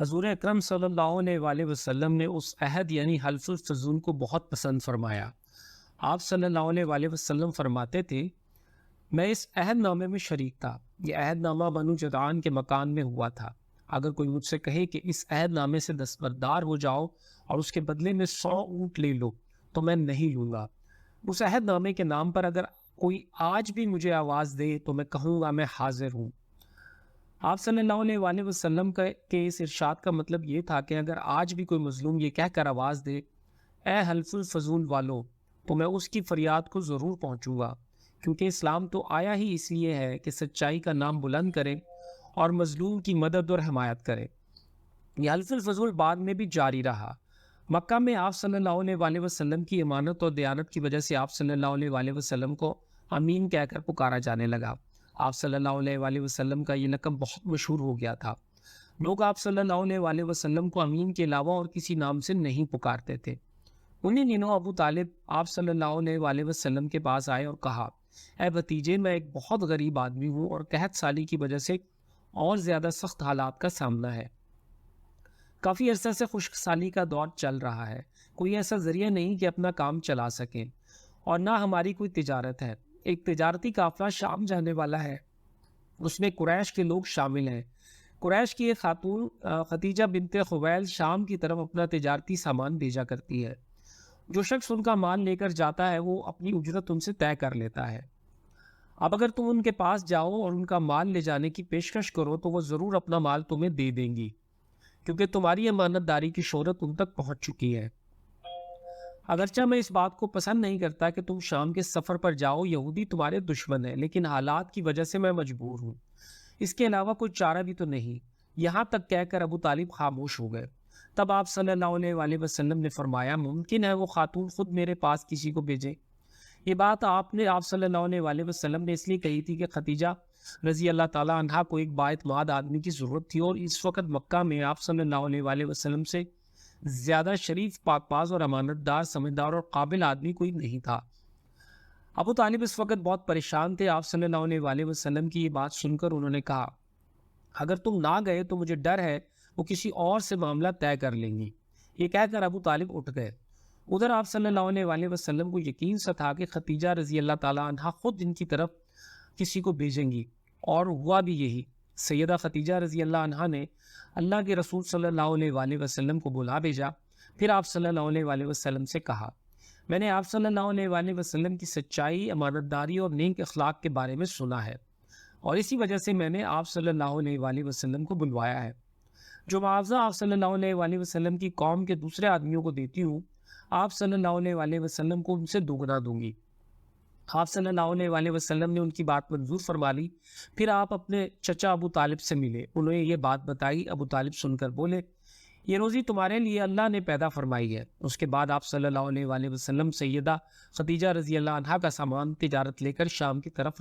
حضور اکرم صلی اللہ علیہ وآلہ وسلم نے اس عہد یعنی حلف الفضول کو بہت پسند فرمایا۔ آپ صلی اللہ علیہ وآلہ وسلم فرماتے تھے، میں اس عہد نامے میں شریک تھا۔ یہ عہد نامہ بنو جدعان کے مکان میں ہوا تھا۔ اگر کوئی مجھ سے کہے کہ اس عہد نامے سے دستبردار ہو جاؤ اور اس کے بدلے میں 100 اونٹ لے لو تو میں نہیں لوں گا۔ اس عہد نامے کے نام پر اگر کوئی آج بھی مجھے آواز دے تو میں کہوں گا میں حاضر ہوں۔ آپ صلی اللہ علیہ وآلہ وسلم کے اس ارشاد کا مطلب یہ تھا کہ اگر آج بھی کوئی مظلوم یہ کہہ کر آواز دے، اے حلف الفضول والو، تو میں اس کی فریاد کو ضرور پہنچوں گا، کیونکہ اسلام تو آیا ہی اس لیے ہے کہ سچائی کا نام بلند کرے اور مظلوم کی مدد اور حمایت کرے۔ یہ حلف الفضول بعد میں بھی جاری رہا۔ مکہ میں آپ صلی اللہ علیہ وآلہ وسلم کی امانت اور دیانت کی وجہ سے آپ صلی اللہ علیہ وآلہ وسلم کو امین کہہ کر پکارا جانے لگا۔ آپ صلی اللہ علیہ وآلہ وسلم کا یہ لقب بہت مشہور ہو گیا تھا۔ لوگ آپ صلی اللہ علیہ وآلہ وسلم کو امین کے علاوہ اور کسی نام سے نہیں پکارتے تھے۔ انہی دنوں ابو طالب آپ صلی اللہ علیہ وآلہ وسلم کے پاس آئے اور کہا، اے بھتیجے، میں ایک بہت غریب آدمی ہوں اور قحط سالی کی وجہ سے اور زیادہ سخت حالات کا سامنا ہے۔ کافی عرصہ سے خشک سالی کا دور چل رہا ہے، کوئی ایسا ذریعہ نہیں کہ اپنا کام چلا سکیں، اور نہ ہماری کوئی تجارت ہے۔ ایک تجارتی قافلہ شام جانے والا ہے، اس میں قریش کے لوگ شامل ہیں۔ قریش کی ایک خاتون ختیجہ بنت خویل شام کی طرف اپنا تجارتی سامان بھیجا کرتی ہے۔ جو شخص ان کا مال لے کر جاتا ہے وہ اپنی اجرت ان سے طے کر لیتا ہے۔ اب اگر تم ان کے پاس جاؤ اور ان کا مال لے جانے کی پیشکش کرو تو وہ ضرور اپنا مال تمہیں دے دیں گی، کیونکہ تمہاری امانت داری کی شہرت ان تک پہنچ چکی ہے۔ اگرچہ میں اس بات کو پسند نہیں کرتا کہ تم شام کے سفر پر جاؤ، یہودی تمہارے دشمن ہیں، لیکن حالات کی وجہ سے میں مجبور ہوں، اس کے علاوہ کوئی چارہ بھی تو نہیں۔ یہاں تک کہہ کر ابو طالب خاموش ہو گئے۔ تب آپ صلی اللہ علیہ وآلہ وسلم نے فرمایا، ممکن ہے وہ خاتون خود میرے پاس کسی کو بھیجے۔ یہ بات آپ صلی اللہ علیہ وآلہ وسلم نے اس لیے کہی تھی کہ ختیجہ رضی اللہ تعالیٰ عنہا کو ایک بااعتماد آدمی کی ضرورت تھی، اور اس وقت مکہ میں آپ صلی اللہ علیہ وآلہ وسلم سے زیادہ شریف، پاک باز اور امانت دار، سمجھدار اور قابل آدمی کوئی نہیں تھا۔ ابو طالب اس وقت بہت پریشان تھے۔ آپ صلی اللہ علیہ وآلہ وسلم کی یہ بات سن کر انہوں نے کہا، اگر تم نہ گئے تو مجھے ڈر ہے وہ کسی اور سے معاملہ طے کر لیں گی۔ یہ کہہ کر ابو طالب اٹھ گئے۔ ادھر آپ صلی اللہ علیہ وآلہ وسلم کو یقین سا تھا کہ ختیجہ رضی اللہ تعالیٰ عنہا خود ان کی طرف کسی کو بھیجیں گی، اور ہوا بھی یہی۔ سیدہ ختیجہ رضی اللہ عنہا نے اللہ کے رسول صلی اللہ علیہ وآلہ وسلم کو بلا بھیجا۔ پھر آپ صلی اللہ علیہ وآلہ وسلم سے کہا، میں نے آپ صلی اللہ علیہ وآلہ وسلم کی سچائی، امانت داری اور نیک اخلاق کے بارے میں سنا ہے، اور اسی وجہ سے میں نے آپ صلی اللہ علیہ وآلہ وسلم کو بلوایا ہے۔ جو معاوضہ آپ صلی اللہ علیہ وآلہ وسلم کی قوم کے دوسرے آدمیوں کو دیتی ہوں، آپ صلی اللہ علیہ وآلہ وسلم کو ان سے دوگنا دوں گی۔ آپ صلی اللہ علیہ وآلہ وسلم نے ان کی بات منظور فرما لی۔ پھر آپ اپنے چچا ابو طالب سے ملے، انہوں نے یہ بات بتائی۔ ابو طالب سن کر بولے، یہ روزی تمہارے لیے اللہ نے پیدا فرمائی ہے۔ اس کے بعد آپ صلی اللہ علیہ وآلہ وسلم سیدہ ختیجہ رضی اللہ عنہا کا سامان تجارت لے کر شام کی طرف